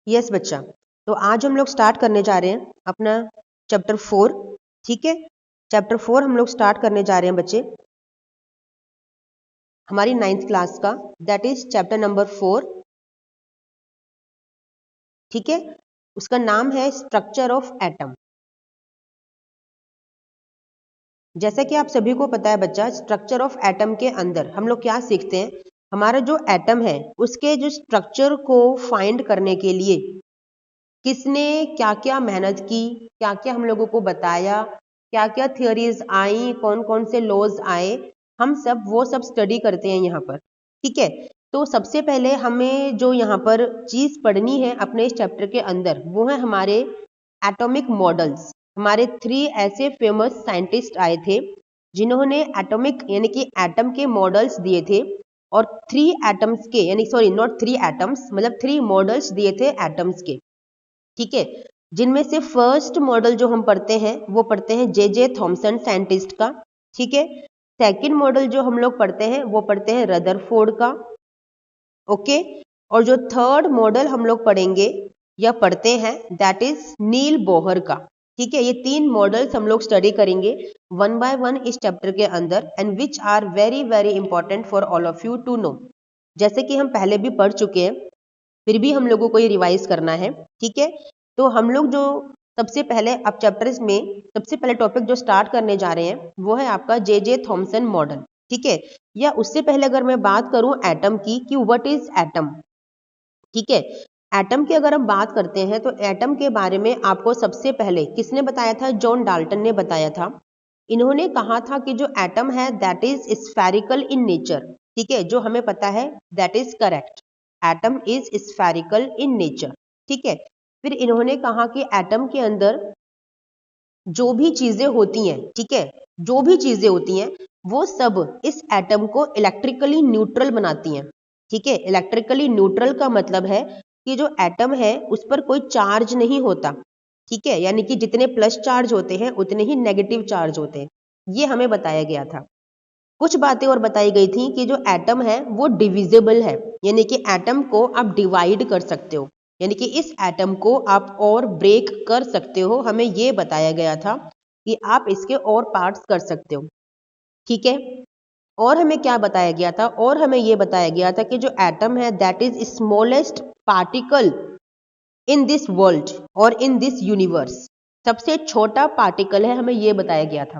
Yes बच्चा, तो आज हम लोग स्टार्ट करने जा रहे हैं अपना चैप्टर 4। ठीक है, चैप्टर 4 हम लोग स्टार्ट करने जा रहे हैं बच्चे, हमारी 9th क्लास का, दैट इज चैप्टर नंबर 4। ठीक है, उसका नाम है स्ट्रक्चर ऑफ एटम। जैसा कि आप सभी को पता है बच्चा, स्ट्रक्चर ऑफ एटम के अंदर हम लोग क्या सीखते हैं, हमारा जो एटम है उसके जो स्ट्रक्चर को फाइंड करने के लिए किसने क्या क्या मेहनत की, क्या क्या हम लोगों को बताया, क्या क्या थियोरीज आई, कौन कौन से लॉज आए, हम सब वो सब स्टडी करते हैं यहाँ पर। ठीक है, तो सबसे पहले हमें जो यहाँ पर चीज पढ़नी है अपने इस चैप्टर के अंदर, वो है हमारे एटॉमिक मॉडल्स। हमारे 3 ऐसे फेमस साइंटिस्ट आए थे जिन्होंने एटॉमिक यानी कि एटम के मॉडल्स दिए थे, और 3 एटम्स के, यानी सॉरी नॉट 3 एटम्स, मतलब 3 मॉडल्स दिए थे एटम्स के। ठीक है, जिनमें से फर्स्ट मॉडल जो हम पढ़ते हैं वो पढ़ते हैं जे थॉमसन साइंटिस्ट का। ठीक है, सेकंड मॉडल जो हम लोग पढ़ते हैं वो पढ़ते हैं रदरफोर्ड का। ओके, और जो थर्ड मॉडल हम लोग पढ़ेंगे या पढ़ते हैं दैट इज नील बोहर का। ठीक है, ये 3 मॉडल्स हम लोग स्टडी करेंगे वन बाय वन इस चैप्टर के अंदर, and which are very very important for all of you to know. जैसे कि हम पहले भी पढ़ चुके हैं, फिर भी हम लोगों को ये रिवाइज करना है। ठीक है, तो हम लोग जो सबसे पहले अब चैप्टर्स में सबसे पहले टॉपिक जो स्टार्ट करने जा रहे हैं वो है आपका जे थॉमसन मॉडल। ठीक है, या उससे पहले अगर मैं बात करूं एटम की कि व्हाट इज एटम। ठीक है, एटम की अगर हम बात करते हैं तो एटम के बारे में आपको सबसे पहले किसने बताया था, जॉन डाल्टन ने बताया था। इन्होंने कहा था कि जो एटम है that is spherical in nature. ठीक है, जो हमें पता है that is correct, atom is spherical in nature. ठीक है, फिर इन्होंने कहा कि एटम के अंदर जो भी चीजें होती हैं, ठीक है, जो भी चीजें होती हैं वो सब इस एटम को इलेक्ट्रिकली न्यूट्रल बनाती हैं। ठीक है, इलेक्ट्रिकली न्यूट्रल का मतलब है कि जो एटम है उस पर कोई चार्ज नहीं होता। ठीक है, यानी कि जितने प्लस चार्ज होते हैं उतने ही नेगेटिव चार्ज होते हैं, ये हमें बताया गया था। कुछ बातें और बताई गई थी कि जो एटम है वो डिविजिबल है, यानी कि एटम को आप डिवाइड कर सकते हो, यानी कि इस एटम को आप और ब्रेक कर सकते हो। हमें ये बताया गया था कि आप इसके और पार्ट्स कर सकते हो। ठीक है, और हमें क्या बताया गया था, और हमें ये बताया गया था कि जो एटम है that is smallest particle in this world और इन दिस यूनिवर्स, सबसे छोटा पार्टिकल है, हमें ये बताया गया था।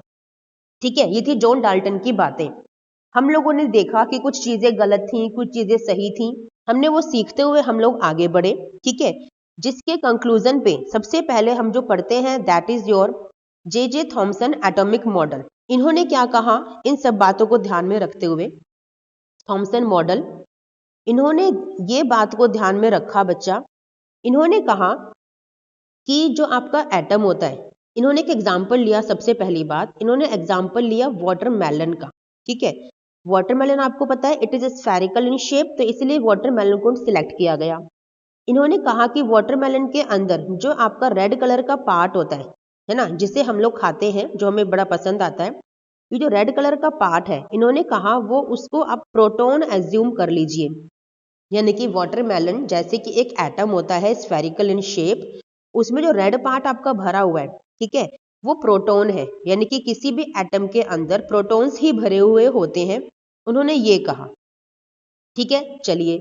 ठीक है, ये थी जॉन डाल्टन की बातें। हम लोगों ने देखा कि कुछ चीजें गलत थी, कुछ चीजें सही थी, हमने वो सीखते हुए हम लोग आगे बढ़े। ठीक है, जिसके कंक्लूजन पे सबसे पहले हम जो पढ़ते हैं that is your J Thomson atomic model. इन्होंने क्या कहा, इन सब बातों को ध्यान में रखते हुए थॉमसन मॉडल, इन्होंने ये बात को ध्यान में रखा बच्चा, इन्होंने कहा कि जो आपका एटम होता है, इन्होंने एक एग्जाम्पल लिया। सबसे पहली बात इन्होंने एग्जाम्पल लिया वाटरमेलन का। ठीक है, वाटरमेलन आपको पता है it is spherical in shape, तो इसलिए वाटरमेलन को सिलेक्ट किया गया। इन्होंने कहा कि वाटरमेलन के अंदर जो आपका रेड कलर का पार्ट होता है ना, जिसे हम लोग खाते हैं, जो हमें बड़ा पसंद आता है, ये जो रेड कलर का पार्ट है, इन्होंने कहा वो उसको आप प्रोटॉन एज्यूम कर लीजिए। यानी कि वाटरमेलन जैसे कि एक एटम होता है स्फेरिकल इन शेप, उसमें जो रेड पार्ट आपका भरा हुआ है, ठीक है, वो प्रोटॉन है, यानी कि किसी भी एटम के अंदर प्रोटॉन्स ही भरे हुए होते हैं, उन्होंने ये कहा। ठीक है, चलिए,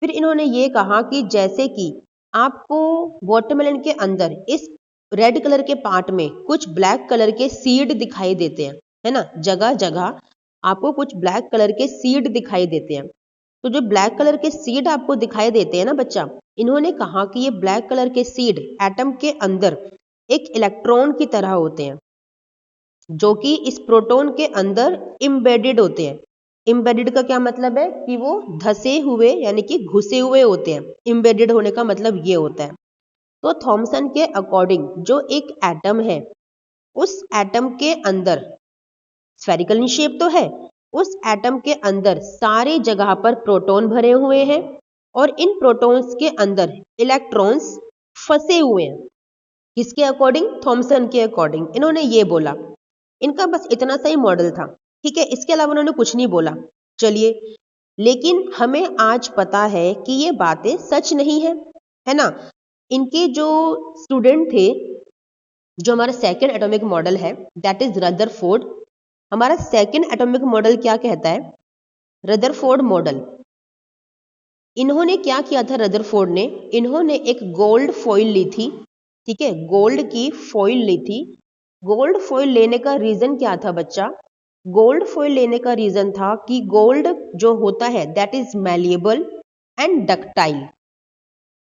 फिर इन्होंने ये कहा कि जैसे कि आपको वाटरमेलन के अंदर इस रेड कलर के पार्ट में कुछ ब्लैक कलर के सीड दिखाई देते हैं, है ना, जगह जगह आपको कुछ ब्लैक कलर के सीड दिखाई देते हैं। तो जो ब्लैक कलर के सीड आपको दिखाई देते हैं ना बच्चा, इन्होंने कहा कि ये ब्लैक कलर के सीड एटम के अंदर एक इलेक्ट्रॉन की तरह होते हैं, जो कि इस प्रोटॉन के अंदर इम्बेडेड होते हैं। इम्बेडेड का क्या मतलब है कि वो धसे हुए यानी कि घुसे हुए होते हैं, इम्बेडेड होने का मतलब ये होता है। तो थॉमसन के अकॉर्डिंग जो एक एटम है, उस एटम के अंदर स्फेरिकल शेप तो है, उस एटम के अंदर सारी जगह पर प्रोटॉन भरे हुए हैं, और इन प्रोटॉन्स के अंदर इलेक्ट्रॉन्स फंसे हुए हैं। किसके अकॉर्डिंग, थॉमसन के अकॉर्डिंग इन्होंने ये बोला। इनका बस इतना सा ही मॉडल था। ठीक है, इसके अलावा उन्होंने कुछ नहीं बोला। चलिए, लेकिन हमें आज पता है कि ये बातें सच नहीं है, है ना। इनके जो स्टूडेंट थे, जो हमारा सेकेंड एटॉमिक मॉडल है दैट इज रदरफोर्ड। हमारा सेकेंड एटॉमिक मॉडल क्या कहता है? Rutherford model. इन्होंने क्या किया था रदरफोर्ड ने? इन्होंने एक गोल्ड फॉइल ली थी, ठीक है, गोल्ड की फॉइल ली थी। गोल्ड फॉइल लेने का रीजन क्या था बच्चा? गोल्ड फॉइल लेने का रीजन था कि गोल्ड जो होता है that is malleable and ductile,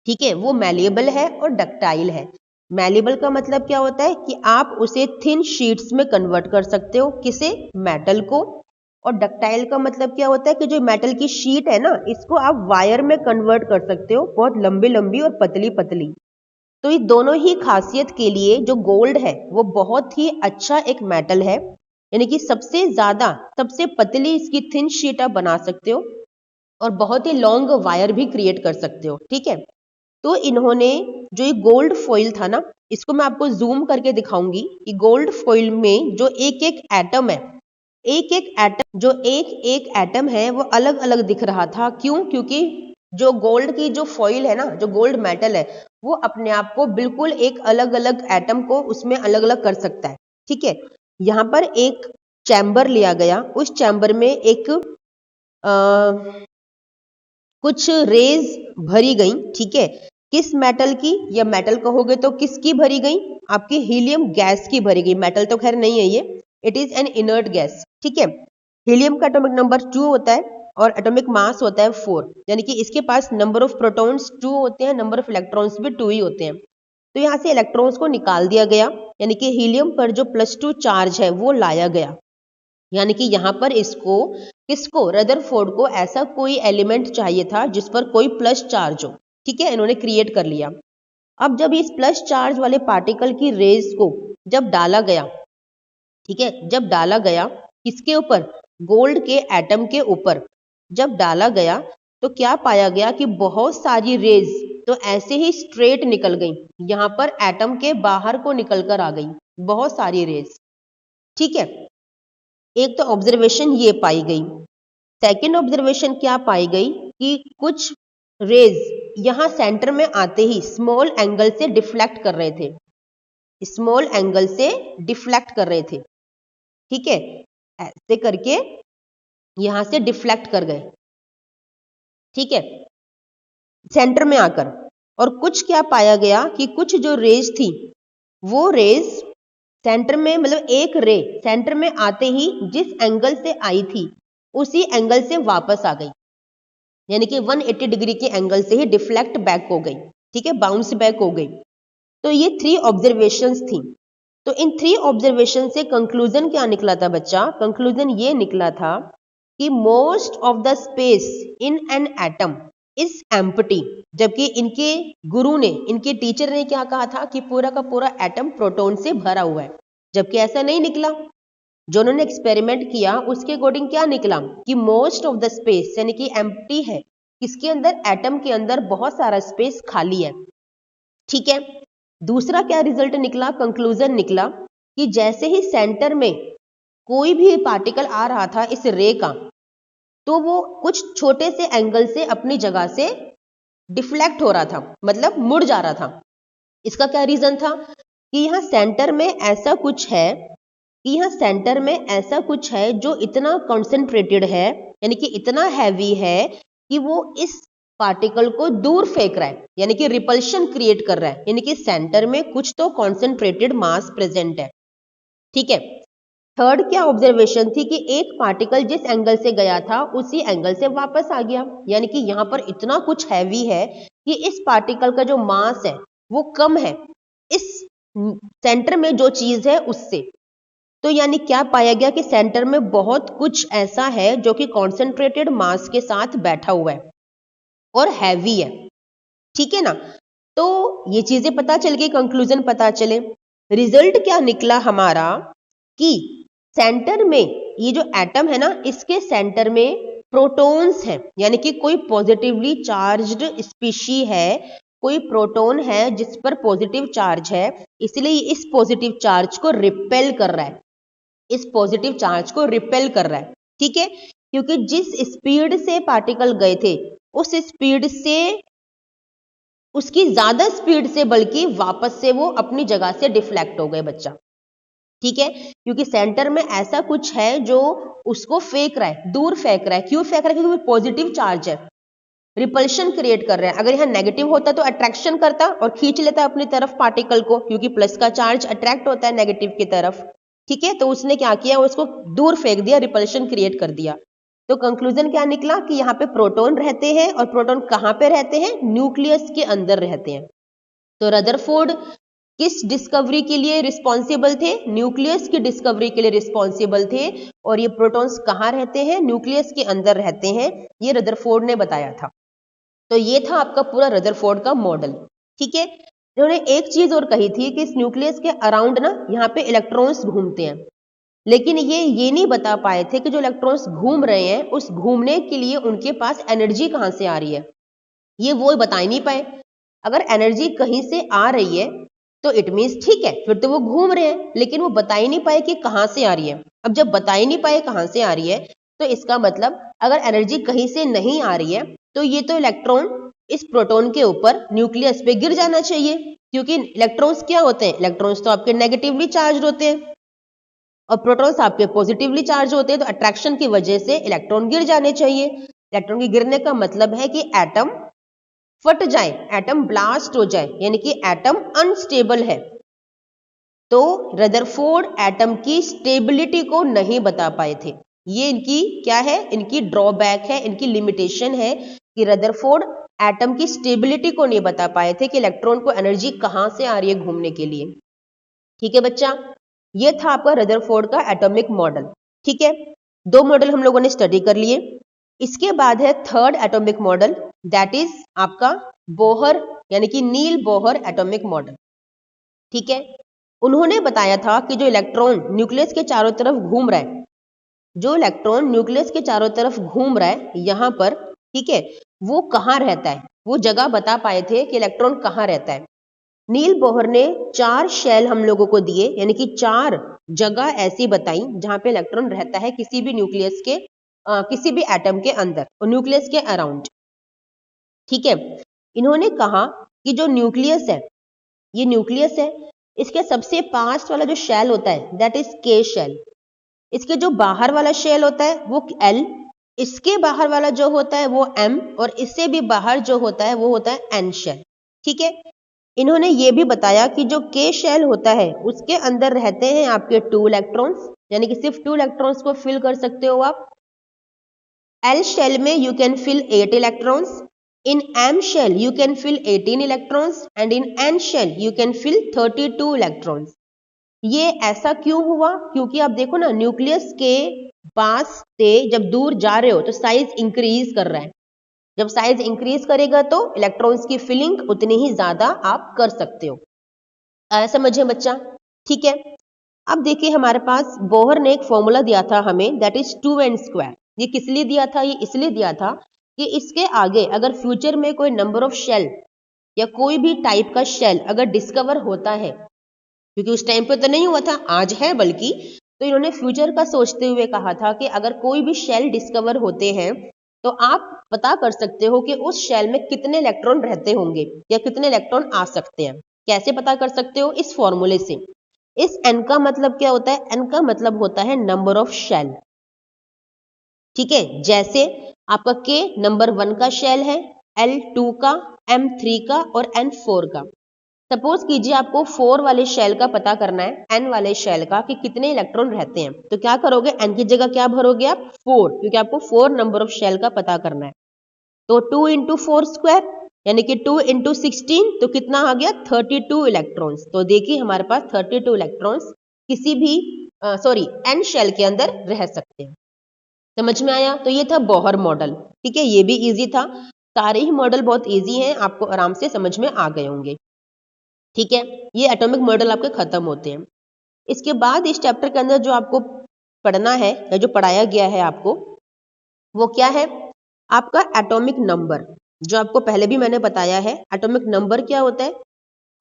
ठीक है, वो मैलिएबल है और डक्टाइल है। मैलिएबल का मतलब क्या होता है कि आप उसे थिन शीट्स में कन्वर्ट कर सकते हो, किसे? मेटल को। और डक्टाइल का मतलब क्या होता है कि जो मेटल की शीट है ना, इसको आप वायर में कन्वर्ट कर सकते हो, बहुत लंबी लंबी और पतली पतली। तो ये दोनों ही खासियत के लिए जो गोल्ड है वो बहुत ही अच्छा एक मेटल है, यानी कि सबसे ज्यादा सबसे पतली इसकी थिन शीट आप बना सकते हो और बहुत ही लॉन्ग वायर भी क्रिएट कर सकते हो, ठीक है। तो इन्होंने जो ये गोल्ड फॉइल था ना, इसको मैं आपको जूम करके दिखाऊंगी कि गोल्ड फॉइल में जो एक एक एटम है, एक एक एटम, जो एक एक एटम है वो अलग अलग दिख रहा था। क्यों? क्योंकि जो गोल्ड की जो फॉइल है ना, जो गोल्ड मेटल है, वो अपने आप को बिल्कुल एक अलग अलग एटम को उसमें अलग अलग कर सकता है, ठीक है। यहाँ पर एक चैम्बर लिया गया, उस चैम्बर में एक कुछ रेज भरी गई, ठीक है। किस मेटल की? या मेटल कहोगे तो किसकी भरी गई? आपकी हीलियम गैस की भरी गई। मेटल तो खैर नहीं है ये, it is an inert gas, ठीक है। हीलियम का एटॉमिक नंबर 2 होता है और एटॉमिक मास होता है 4, यानी कि इसके पास नंबर ऑफ प्रोटॉन्स 2 होते हैं, नंबर ऑफ इलेक्ट्रॉन्स भी 2 ही होते हैं। तो यहाँ से इलेक्ट्रॉन्स को निकाल दिया गया, यानी कि हीलियम पर जो +2 चार्ज है वो लाया गया, यानी कि यहां पर इसको, किसको? रदरफोर्ड को ऐसा कोई एलिमेंट चाहिए था जिस पर कोई प्लस चार्ज हो, ठीक है, इन्होंने क्रिएट कर लिया। अब जब इस प्लस चार्ज वाले पार्टिकल की रेज को जब डाला गया, ठीक है, जब डाला गया किसके ऊपर? गोल्ड के एटम के ऊपर जब डाला गया, तो क्या पाया गया कि बहुत सारी रेज तो ऐसे ही स्ट्रेट निकल गई, यहां पर एटम के बाहर को निकल कर आ गई बहुत सारी रेज, ठीक है। एक तो ऑब्जर्वेशन ये पाई गई। सेकंड ऑब्जर्वेशन क्या पाई गई कि कुछ रेज यहां सेंटर में आते ही स्मॉल एंगल से डिफ्लेक्ट कर रहे थे, स्मॉल एंगल से डिफ्लेक्ट कर रहे थे, ठीक है, ऐसे करके यहां से डिफ्लेक्ट कर गए, ठीक है, सेंटर में आकर। और कुछ क्या पाया गया कि कुछ जो रेज थी वो रेज सेंटर में, मतलब एक रे सेंटर में आते ही जिस एंगल से आई थी उसी एंगल से वापस आ गई, यानी कि 180 डिग्री के एंगल से ही डिफ्लेक्ट बैक हो गई, ठीक है, बाउंस बैक हो गई। तो ये 3 ऑब्जर्वेशंस थी। तो इन 3 ऑब्जर्वेशन से कंक्लूजन क्या निकला था बच्चा? कंक्लूजन ये निकला था कि most of the space in an atom is empty, जबकि इनके गुरु ने, इनके टीचर ने क्या कहा था कि पूरा का पूरा एटम प्रोटॉन से भरा हुआ है, जबकि ऐसा नहीं निकला। जो उन्होंने एक्सपेरिमेंट किया उसके अकॉर्डिंग क्या निकला कि मोस्ट ऑफ द स्पेस यानी कि एम्प्टी है, किसके अंदर? एटम के अंदर बहुत सारा स्पेस खाली है, ठीक है। दूसरा क्या रिजल्ट निकला, कंक्लूजन निकला कि जैसे ही सेंटर में कोई भी पार्टिकल आ रहा था इस रे का, तो वो कुछ छोटे से एंगल से अपनी जगह से डिफ्लेक्ट हो रहा था, मतलब मुड़ जा रहा था। इसका क्या रीजन था कि यहाँ सेंटर में ऐसा कुछ है, कि यहाँ सेंटर में ऐसा कुछ है जो इतना कॉन्सेंट्रेटेड है, यानी कि इतना हैवी है कि वो इस पार्टिकल को दूर फेंक रहा है, यानी कि रिपल्शन क्रिएट कर रहा है, यानी कि सेंटर में कुछ तो कॉन्सेंट्रेटेड मास प्रेजेंट है, ठीक है। थर्ड क्या ऑब्जर्वेशन थी कि एक पार्टिकल जिस एंगल से गया था उसी एंगल से वापस आ गया, यानी कि यहां पर इतना कुछ हैवी है कि इस पार्टिकल का जो मास है वो कम है इस सेंटर में जो चीज है उससे। तो यानी क्या पाया गया कि सेंटर में बहुत कुछ ऐसा है जो कि कॉन्सेंट्रेटेड मास के साथ बैठा हुआ है और हैवी है, ठीक है ना। तो ये चीजें पता चल गई, कंक्लूजन पता चले। रिजल्ट क्या निकला हमारा कि सेंटर में ये जो एटम है ना, इसके सेंटर में प्रोटॉन्स हैं, यानी कि कोई पॉजिटिवली चार्ज्ड स्पीशी है, कोई प्रोटॉन है जिस पर पॉजिटिव चार्ज है, इसलिए इस पॉजिटिव चार्ज को रिपेल कर रहा है, इस पॉजिटिव चार्ज को रिपेल कर रहा है, ठीक है। क्योंकि जिस स्पीड से पार्टिकल गए थे उस स्पीड से उसकी ज्यादा स्पीड से बल्कि वापस से वो अपनी जगह से डिफ्लेक्ट हो गए बच्चा। ठीक है, क्योंकि सेंटर में ऐसा कुछ है जो उसको फेंक रहा है, दूर फेंक रहा है। क्यों फेंक रहा है? क्योंकि पॉजिटिव चार्ज है, रिपल्शन क्रिएट कर रहा है। अगर यहाँ नेगेटिव होता तो अट्रैक्शन करता और खींच लेता अपनी तरफ पार्टिकल को, क्योंकि प्लस का चार्ज अट्रैक्ट होता है नेगेटिव की तरफ। ठीक है, तो उसने क्या किया, उसको दूर फेंक दिया, रिपल्शन क्रिएट कर दिया। तो कंक्लूजन क्या निकला कि यहाँ पे प्रोटॉन रहते हैं, और प्रोटॉन कहाँ पे रहते हैं? न्यूक्लियस के अंदर रहते हैं। तो रदरफोर्ड किस डिस्कवरी के लिए रिस्पॉन्सिबल थे? न्यूक्लियस की डिस्कवरी के लिए रिस्पॉन्सिबल थे। और ये प्रोटॉन्स कहाँ रहते हैं? न्यूक्लियस के अंदर रहते हैं, ये रदरफोर्ड ने बताया था। तो ये था आपका पूरा रदरफोर्ड का मॉडल। ठीक है, इन्होंने एक चीज और कही थी कि इस न्यूक्लियस के अराउंड ना यहाँ पे इलेक्ट्रॉन्स घूमते हैं, लेकिन ये नहीं बता पाए थे कि जो इलेक्ट्रॉन्स घूम रहे हैं उस घूमने के लिए उनके पास एनर्जी कहाँ से आ रही है, ये वो बता ही नहीं पाए। अगर एनर्जी कहीं से आ रही है तो इट मीन्स ठीक है, फिर तो वो घूम रहे हैं, लेकिन वो बता ही नहीं पाए कि कहाँ से आ रही है। अब जब बता ही नहीं पाए कहाँ से आ रही है, तो इसका मतलब अगर एनर्जी कहीं से नहीं आ रही है तो ये तो इलेक्ट्रॉन इस प्रोटॉन के ऊपर न्यूक्लियस पे गिर जाना चाहिए, क्योंकि इलेक्ट्रॉन्स क्या होते हैं? इलेक्ट्रॉन्स तो आपके नेगेटिवली चार्ज होते हैं और प्रोटॉन्स आपके पॉजिटिवली चार्ज होते हैं, तो अट्रैक्शन की वजह से इलेक्ट्रॉन गिर जाने चाहिए। इलेक्ट्रॉन के गिरने का मतलब है कि एटम फट जाए, एटम ब्लास्ट हो जाए, यानी कि एटम अनस्टेबल है। तो रदरफोर्ड एटम की स्टेबिलिटी को नहीं बता पाए थे। ये इनकी क्या है? इनकी ड्रॉबैक है, इनकी लिमिटेशन है कि रदरफोर्ड एटम की स्टेबिलिटी को नहीं बता पाए थे कि इलेक्ट्रॉन को एनर्जी कहां से आ रही है घूमने के लिए। ठीक है बच्चा, ये था आपका रदरफोर्ड का एटॉमिक मॉडल। ठीक है, दो मॉडल हम लोगों ने स्टडी कर लिए। इसके बाद है third atomic model, that is आपका बोहर यानी कि नील बोहर एटॉमिक मॉडल। ठीक है, उन्होंने बताया था कि जो इलेक्ट्रॉन न्यूक्लियस के चारों तरफ घूम रहा है, जो इलेक्ट्रॉन न्यूक्लियस के चारों तरफ घूम रहा है यहां पर, ठीक है, वो कहां रहता है, वो जगह बता पाए थे कि इलेक्ट्रॉन कहां रहता है। नील बोहर ने 4 शेल हम लोगों को दिए, यानी कि 4 जगह ऐसी बताई जहां पे इलेक्ट्रॉन रहता है किसी भी न्यूक्लियस के किसी भी एटम के अंदर और न्यूक्लियस के अराउंड। ठीक है, इन्होंने कहा कि जो न्यूक्लियस है, ये न्यूक्लियस है, इसके सबसे पास वाला जो शेल होता है दैट इज के शेल। इसके जो बाहर वाला शेल होता है वो एल, इसके बाहर वाला जो होता है वो एम, और इससे भी बाहर जो होता है वो होता है एन शेल। ठीक है, इन्होंने ये भी बताया कि जो के शेल होता है उसके अंदर रहते हैं आपके 2 इलेक्ट्रॉन्स, यानी कि सिर्फ 2 इलेक्ट्रॉन्स को फिल कर सकते हो आप। एल शेल में you can fill 8 electrons, in M shell you can fill 18 electrons and in N shell you can fill 32 electrons. ये ऐसा क्यों हुआ? क्योंकि आप देखो ना, न्यूक्लियस के पास से जब दूर जा रहे हो तो साइज इंक्रीज कर रहा है। जब साइज इंक्रीज करेगा तो इलेक्ट्रॉन्स की फिलिंग उतनी ही ज्यादा आप कर सकते हो। समझे बच्चा? ठीक है, अब देखिए हमारे पास बोहर ने एक फॉर्मूला दिया था हमें, दैट इज 2n²। ये किस लिए दिया था? ये इसलिए दिया था कि इसके आगे अगर फ्यूचर में कोई नंबर ऑफ शेल या कोई भी टाइप का शेल अगर डिस्कवर होता है, क्योंकि उस टाइम पे तो नहीं हुआ था, आज है बल्कि, तो इन्होंने फ्यूचर का सोचते हुए कहा था कि अगर कोई भी शेल डिस्कवर होते हैं तो आप पता कर सकते हो कि उस शेल में कितने इलेक्ट्रॉन रहते होंगे या कितने इलेक्ट्रॉन आ सकते हैं। कैसे पता कर सकते हो? इस फॉर्मूले से। इस n का मतलब क्या होता है? n का मतलब होता है नंबर ऑफ शेल। ठीक है, जैसे आपका k नंबर 1 का शेल है, L2 का, M3 का और N4 का। सपोज कीजिए आपको 4 वाले शेल का पता करना है, n वाले शेल का, कि कितने इलेक्ट्रॉन रहते हैं, तो क्या करोगे? n की जगह क्या भरोगे आप? 4, क्योंकि आपको 4 नंबर ऑफ शेल का पता करना है। तो 2 इंटू 4² यानी कि 2 इंटू 16, तो कितना आ गया? 32 इलेक्ट्रॉन्स। तो देखिए हमारे पास 32 इलेक्ट्रॉन्स किसी भी n शेल के अंदर रह सकते हैं। समझ में आया? तो ये था बोहर मॉडल। ठीक है, ये भी इजी था, सारे ही मॉडल बहुत इजी हैं, आपको आराम से समझ में आ गए होंगे। ठीक है, ये एटॉमिक मॉडल आपके खत्म होते हैं। इसके बाद इस चैप्टर के अंदर जो आपको पढ़ना है या जो पढ़ाया गया है आपको, वो क्या है? आपका एटॉमिक नंबर, जो आपको पहले भी मैंने बताया है। एटॉमिक नंबर क्या होता है?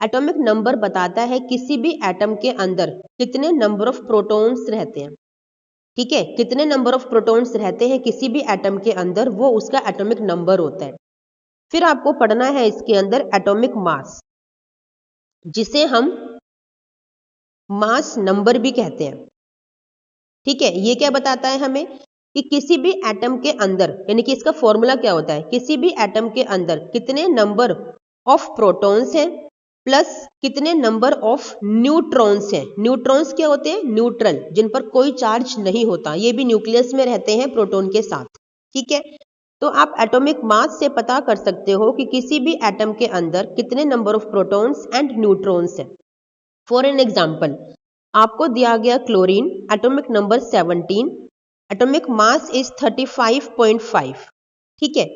एटॉमिक नंबर बताता है किसी भी एटम के अंदर कितने नंबर ऑफ प्रोटॉन्स रहते हैं। ठीक है, कितने नंबर ऑफ प्रोटॉन्स रहते हैं किसी भी एटम के अंदर, वो उसका एटॉमिक नंबर होता है। फिर आपको पढ़ना है इसके अंदर एटॉमिक मास, जिसे हम मास नंबर भी कहते हैं। ठीक है, ये क्या बताता है हमें कि किसी भी एटम के अंदर, यानी कि इसका फॉर्मूला क्या होता है, किसी भी एटम के अंदर कितने नंबर ऑफ प्रोटॉन्स हैं प्लस कितने नंबर ऑफ न्यूट्रॉन्स हैं। न्यूट्रॉन्स क्या होते हैं, न्यूट्रल, जिन पर कोई चार्ज नहीं होता, ये भी न्यूक्लियस में रहते हैं प्रोटॉन के साथ। ठीक है, तो आप एटॉमिक मास से पता कर सकते हो कि किसी भी एटम के अंदर कितने number of protons and neutrons हैं। फॉर एन एग्जाम्पल, आपको दिया गया chlorine, atomic number 17, atomic mass is 35.5। ठीक है,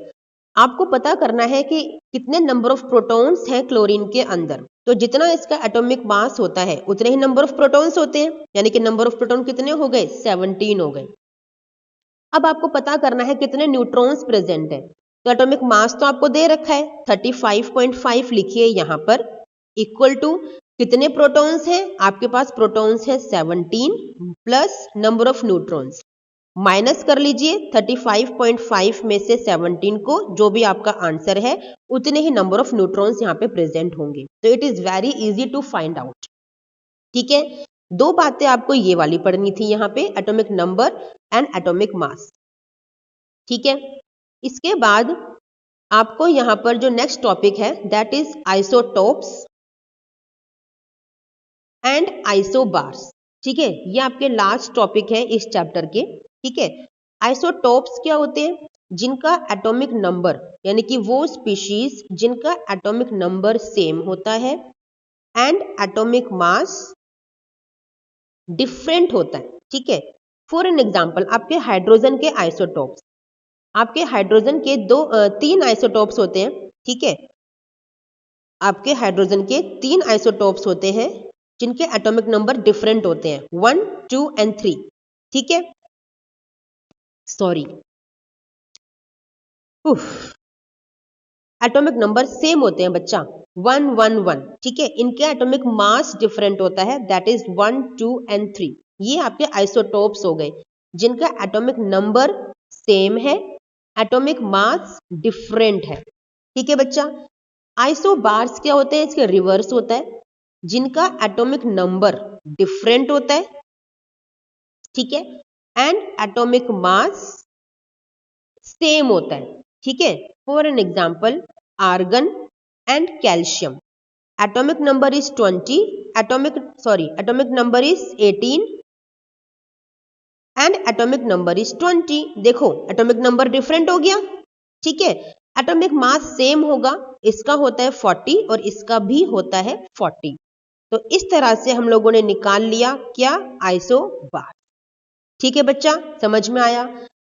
आपको पता करना है कि कितने नंबर ऑफ प्रोटॉन्स हैं क्लोरीन के अंदर, तो जितना इसका एटॉमिक मास होता है उतने ही नंबर ऑफ प्रोटॉन्स होते हैं, यानी कि नंबर ऑफ प्रोटॉन कितने हो गए, 17 हो गए। अब आपको पता करना है कितने न्यूट्रॉन्स प्रेजेंट है, तो एटॉमिक मास तो आपको दे रखा है 35.5, लिखिए यहां पर, इक्वल टू कितने प्रोटॉन्स हैं, आपके पास प्रोटॉन्स है 17 plus number of neutrons, minus कर लीजिए 35.5 में से 17 को, जो भी आपका आंसर है उतने ही नंबर ऑफ न्यूट्रॉन्स यहाँ पे प्रेजेंट होंगे। तो it is very easy to find out. ठीक है, दो बातें आपको ये वाली पढ़नी थी यहाँ पे, atomic number and atomic mass. ठीक है, इसके बाद आपको यहाँ पर जो नेक्स्ट टॉपिक है that is isotopes and isobars. ठीक है, ये आपके लास्ट टॉपिक है इस चैप्टर के। ठीक है, आइसोटोप्स क्या होते हैं, जिनका एटॉमिक नंबर, यानी कि वो स्पीशीज जिनका एटॉमिक नंबर सेम होता है एंड एटॉमिक मास डिफरेंट होता है। ठीक है, फॉर एन एग्जांपल, आपके हाइड्रोजन के आइसोटोप्स, आपके हाइड्रोजन के तीन आइसोटोप्स होते हैं। ठीक है, आपके हाइड्रोजन के 3 आइसोटोप्स होते हैं जिनके एटॉमिक नंबर डिफरेंट होते हैं, 1, 2 एंड 3। ठीक है, सॉरी, एटॉमिक नंबर सेम होते हैं बच्चा, 1, 1, 1। ठीक है, इनके एटॉमिक मास डिफरेंट होता है, दैट इज 1, 2 एंड 3। ये आपके आइसोटोप्स हो गए जिनका एटॉमिक नंबर सेम है, एटॉमिक मास डिफरेंट है। ठीक है बच्चा, आइसोबार्स क्या होते हैं, इसके रिवर्स होता है, जिनका एटॉमिक नंबर डिफरेंट होता है। ठीक है, एंड एटॉमिक मास सेम होता है। ठीक है, for an example, argon and calcium, atomic number is 20, atomic number is 18 and atomic number is 20। देखो एटॉमिक नंबर डिफरेंट हो गया। ठीक है, एटॉमिक मास सेम होगा, इसका होता है 40 और इसका भी होता है 40। तो इस तरह से हम लोगों ने निकाल लिया क्या, आइसोबार। ठीक है बच्चा, समझ में आया।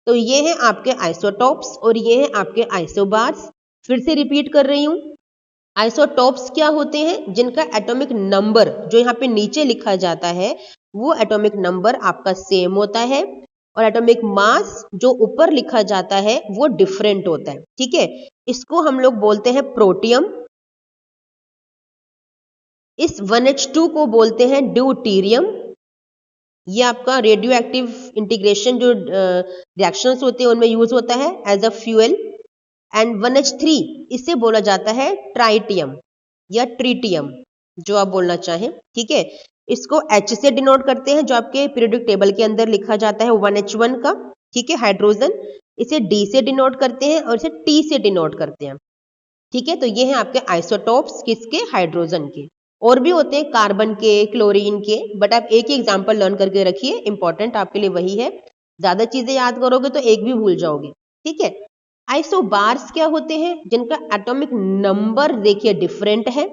तो ये हैं आपके आइसोटोप्स और ये हैं आपके आइसोबार्स। फिर से रिपीट कर रही हूं, आइसोटोप्स क्या होते हैं, जिनका एटॉमिक नंबर जो यहाँ पे नीचे लिखा जाता है वो एटॉमिक नंबर आपका सेम होता है, और एटॉमिक मास जो ऊपर लिखा जाता है वो डिफरेंट होता है। ठीक है, इसको हम लोग बोलते हैं प्रोटियम, इस 1H2 को बोलते हैं ड्यूटीरियम। ये आपका रेडियो एक्टिव इंटीग्रेशन जो रिएक्शंस होते हैं उनमें यूज होता है as a fuel. And 1H3 इसे बोला जाता है ट्राइटियम या ट्रीटियम, जो आप बोलना चाहें। ठीक है, इसको H से डिनोट करते हैं, जो आपके पीरियोडिक टेबल के अंदर लिखा जाता है 1H1 का। ठीक है, हाइड्रोजन, इसे D से डिनोट करते हैं और इसे T से डिनोट करते हैं। ठीक है, तो ये हैं आपके आइसोटोप्स किसके, हाइड्रोजन के। और भी होते हैं कार्बन के, क्लोरीन के, बट आप एक ही एग्जांपल लर्न करके रखिए, इंपॉर्टेंट आपके लिए वही है। ज्यादा चीजें याद करोगे तो एक भी भूल जाओगे। ठीक है, आइसोबार्स क्या होते हैं, जिनका एटॉमिक नंबर देखिए डिफरेंट है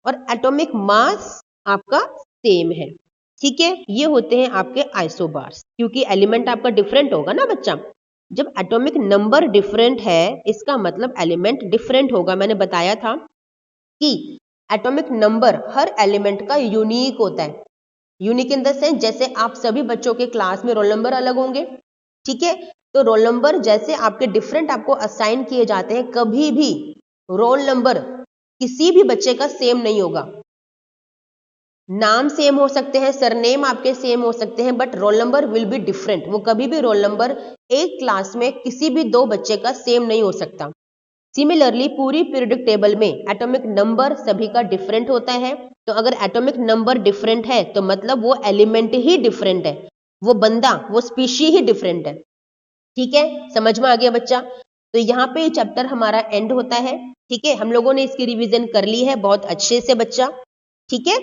और एटॉमिक मास आपका सेम है। ठीक है, ये होते हैं आपके आइसोबार्स, क्योंकि एलिमेंट आपका डिफरेंट होगा ना बच्चा। जब एटॉमिक नंबर डिफरेंट है इसका मतलब एलिमेंट डिफरेंट होगा। मैंने बताया था कि एटॉमिक नंबर हर एलिमेंट का यूनिक होता है। यूनिक इन द सेंस, जैसे आप सभी बच्चों के क्लास में रोल नंबर अलग होंगे। ठीक है, तो रोल नंबर जैसे आपके डिफरेंट आपको असाइन किए जाते हैं, कभी भी रोल नंबर किसी भी बच्चे का सेम नहीं होगा। नाम सेम हो सकते हैं, सरनेम आपके सेम हो सकते हैं, but roll number will be different. वो कभी भी रोल नंबर एक क्लास में किसी भी दो बच्चे का सेम नहीं हो सकता। सिमिलरली पूरी पीरियोडिक टेबल में एटॉमिक नंबर सभी का डिफरेंट होता है। तो अगर एटॉमिक नंबर डिफरेंट है तो मतलब वो एलिमेंट ही डिफरेंट है, वो बंदा, वो स्पीशी ही डिफरेंट है। ठीक है, समझ में आ गया बच्चा? तो यहाँ पे चैप्टर हमारा एंड होता है। ठीक है, हम लोगों ने इसकी रिवीजन कर ली है बहुत अच्छे से बच्चा। ठीक है।